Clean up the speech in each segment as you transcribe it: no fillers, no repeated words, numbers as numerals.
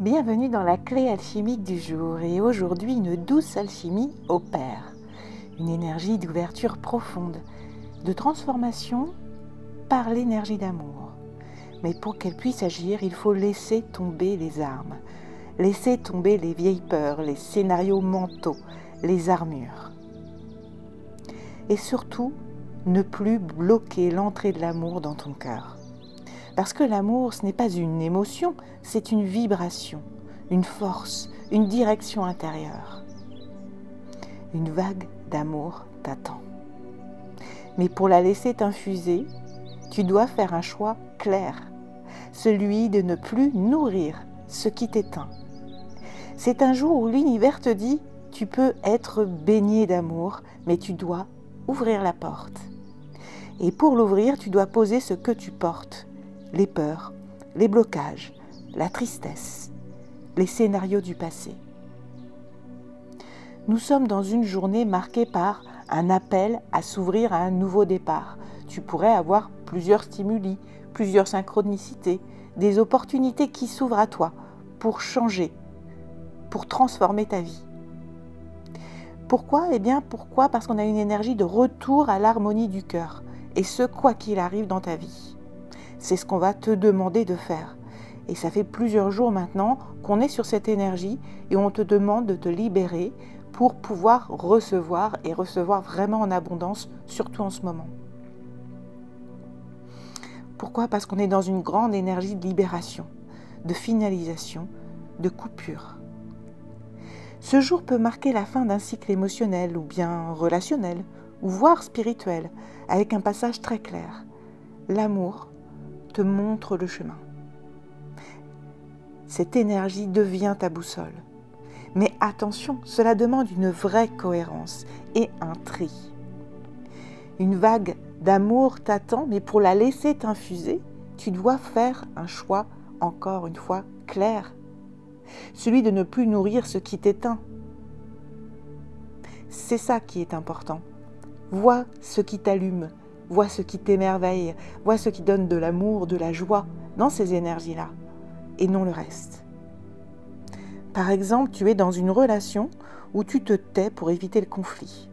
Bienvenue dans la clé alchimique du jour et aujourd'hui une douce alchimie opère. Une énergie d'ouverture profonde, de transformation par l'énergie d'amour. Mais pour qu'elle puisse agir, il faut laisser tomber les armes, laisser tomber les vieilles peurs, les scénarios mentaux, les armures. Et surtout, ne plus bloquer l'entrée de l'amour dans ton cœur. Parce que l'amour, ce n'est pas une émotion, c'est une vibration, une force, une direction intérieure. Une vague d'amour t'attend. Mais pour la laisser t'infuser, tu dois faire un choix clair, celui de ne plus nourrir ce qui t'éteint. C'est un jour où l'univers te dit, tu peux être baigné d'amour, mais tu dois ouvrir la porte. Et pour l'ouvrir, tu dois poser ce que tu portes. Les peurs, les blocages, la tristesse, les scénarios du passé. Nous sommes dans une journée marquée par un appel à s'ouvrir à un nouveau départ. Tu pourrais avoir plusieurs stimuli, plusieurs synchronicités, des opportunités qui s'ouvrent à toi pour changer, pour transformer ta vie. Pourquoi ? Pourquoi ? Parce qu'on a une énergie de retour à l'harmonie du cœur, et ce, quoi qu'il arrive dans ta vie. C'est ce qu'on va te demander de faire. Et ça fait plusieurs jours maintenant qu'on est sur cette énergie et on te demande de te libérer pour pouvoir recevoir et recevoir vraiment en abondance, surtout en ce moment. Pourquoi ? Parce qu'on est dans une grande énergie de libération, de finalisation, de coupure. Ce jour peut marquer la fin d'un cycle émotionnel ou bien relationnel, ou voire spirituel, avec un passage très clair. L'amour te montre le chemin. Cette énergie devient ta boussole. Mais attention, cela demande une vraie cohérence et un tri. Une vague d'amour t'attend, mais pour la laisser t'infuser, tu dois faire un choix, encore une fois, clair. Celui de ne plus nourrir ce qui t'éteint. C'est ça qui est important. Vois ce qui t'allume. Vois ce qui t'émerveille, vois ce qui donne de l'amour, de la joie dans ces énergies-là, et non le reste. Par exemple, tu es dans une relation où tu te tais pour éviter le conflit.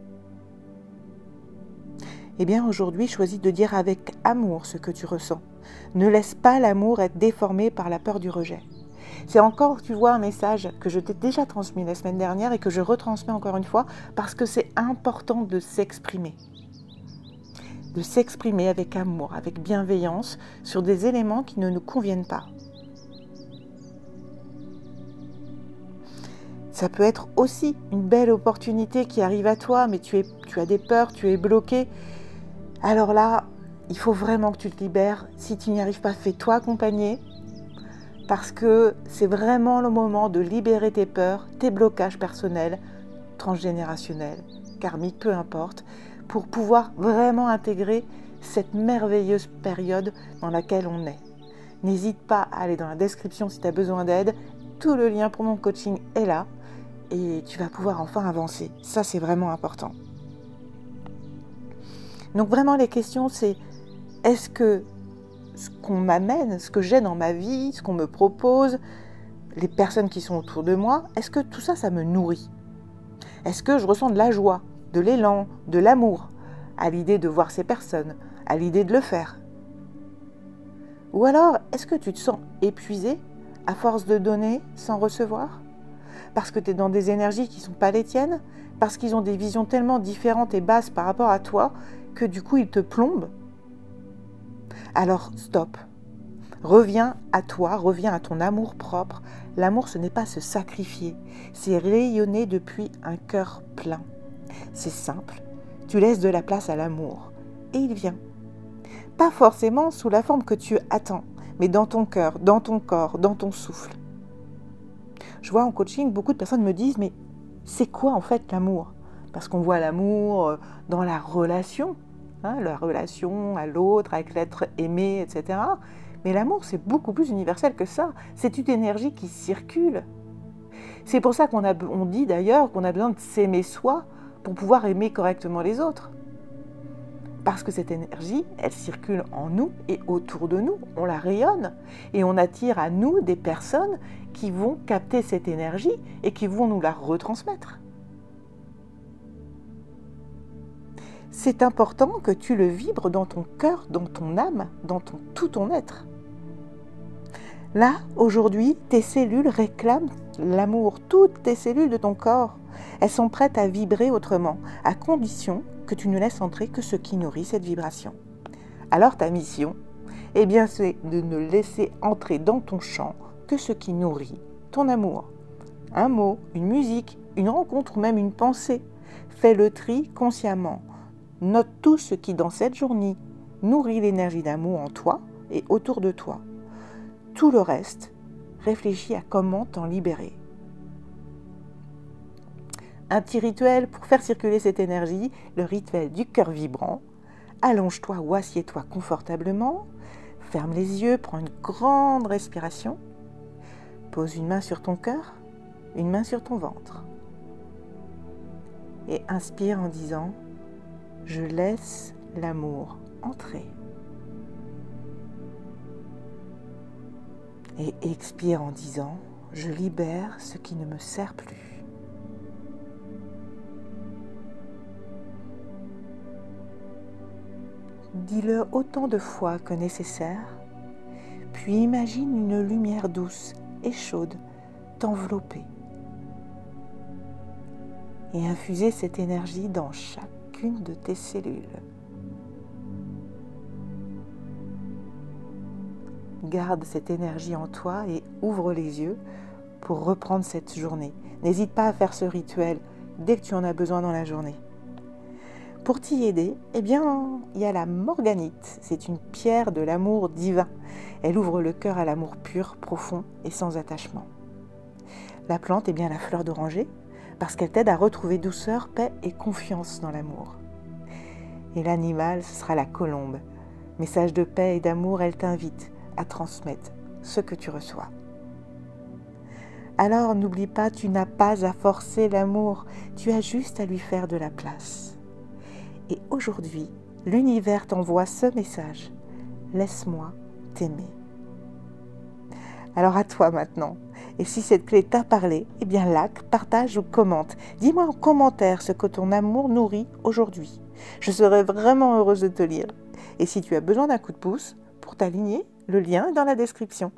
Eh bien, aujourd'hui, choisis de dire avec amour ce que tu ressens. Ne laisse pas l'amour être déformé par la peur du rejet. C'est encore, tu vois, un message que je t'ai déjà transmis la semaine dernière et que je retransmets encore une fois parce que c'est important de s'exprimer. De s'exprimer avec amour, avec bienveillance sur des éléments qui ne nous conviennent pas. Ça peut être aussi une belle opportunité qui arrive à toi, mais tu as des peurs, tu es bloqué. Alors là, il faut vraiment que tu te libères. Si tu n'y arrives pas, fais-toi accompagner, parce que c'est vraiment le moment de libérer tes peurs, tes blocages personnels, transgénérationnels, karmiques, peu importe, pour pouvoir vraiment intégrer cette merveilleuse période dans laquelle on est. N'hésite pas à aller dans la description si tu as besoin d'aide. Tout le lien pour mon coaching est là et tu vas pouvoir enfin avancer. Ça, c'est vraiment important. Donc vraiment, les questions, c'est est-ce que ce qu'on m'amène, ce que j'ai dans ma vie, ce qu'on me propose, les personnes qui sont autour de moi, est-ce que tout ça, ça me nourrit ? Est-ce que je ressens de la joie, de l'élan, de l'amour à l'idée de voir ces personnes, à l'idée de le faire ? Ou alors, est-ce que tu te sens épuisé à force de donner sans recevoir ? Parce que tu es dans des énergies qui ne sont pas les tiennes ? Parce qu'ils ont des visions tellement différentes et basses par rapport à toi que du coup, ils te plombent ? Alors, stop. Reviens à toi, reviens à ton amour propre. L'amour, ce n'est pas se sacrifier, c'est rayonner depuis un cœur plein. C'est simple, tu laisses de la place à l'amour et il vient. Pas forcément sous la forme que tu attends, mais dans ton cœur, dans ton corps, dans ton souffle. Je vois en coaching, beaucoup de personnes me disent, mais c'est quoi en fait l'amour ? Parce qu'on voit l'amour dans la relation à l'autre, avec l'être aimé, etc. Mais l'amour, c'est beaucoup plus universel que ça. C'est une énergie qui circule. C'est pour ça on dit d'ailleurs qu'on a besoin de s'aimer soi pour pouvoir aimer correctement les autres. Parce que cette énergie, elle circule en nous et autour de nous. On la rayonne et on attire à nous des personnes qui vont capter cette énergie et qui vont nous la retransmettre. C'est important que tu le vibres dans ton cœur, dans ton âme, dans tout ton être. Là, aujourd'hui, tes cellules réclament l'amour. Toutes tes cellules de ton corps, elles sont prêtes à vibrer autrement, à condition que tu ne laisses entrer que ce qui nourrit cette vibration. Alors ta mission, eh bien, c'est de ne laisser entrer dans ton champ que ce qui nourrit ton amour. Un mot, une musique, une rencontre ou même une pensée. Fais le tri consciemment. Note tout ce qui, dans cette journée, nourrit l'énergie d'amour en toi et autour de toi. Tout le reste, réfléchis à comment t'en libérer. Un petit rituel pour faire circuler cette énergie, le rituel du cœur vibrant. Allonge-toi ou assieds-toi confortablement. Ferme les yeux, prends une grande respiration. Pose une main sur ton cœur, une main sur ton ventre. Et inspire en disant « Je laisse l'amour entrer ». Et expire en disant « Je libère ce qui ne me sert plus ». Dis-le autant de fois que nécessaire, puis imagine une lumière douce et chaude t'envelopper et infuser cette énergie dans chacune de tes cellules. Garde cette énergie en toi et ouvre les yeux pour reprendre cette journée. N'hésite pas à faire ce rituel dès que tu en as besoin dans la journée. Pour t'y aider, eh bien, il y a la morganite. C'est une pierre de l'amour divin. Elle ouvre le cœur à l'amour pur, profond et sans attachement. La plante est bien la fleur d'oranger parce qu'elle t'aide à retrouver douceur, paix et confiance dans l'amour. Et l'animal, ce sera la colombe. Message de paix et d'amour, elle t'invite à transmettre ce que tu reçois. Alors n'oublie pas, tu n'as pas à forcer l'amour, tu as juste à lui faire de la place. Et aujourd'hui, l'univers t'envoie ce message. Laisse-moi t'aimer. Alors à toi maintenant. Et si cette clé t'a parlé, eh bien like, partage ou commente. Dis-moi en commentaire ce que ton amour nourrit aujourd'hui. Je serai vraiment heureuse de te lire. Et si tu as besoin d'un coup de pouce pour t'aligner, le lien est dans la description.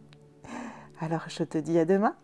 Alors je te dis à demain.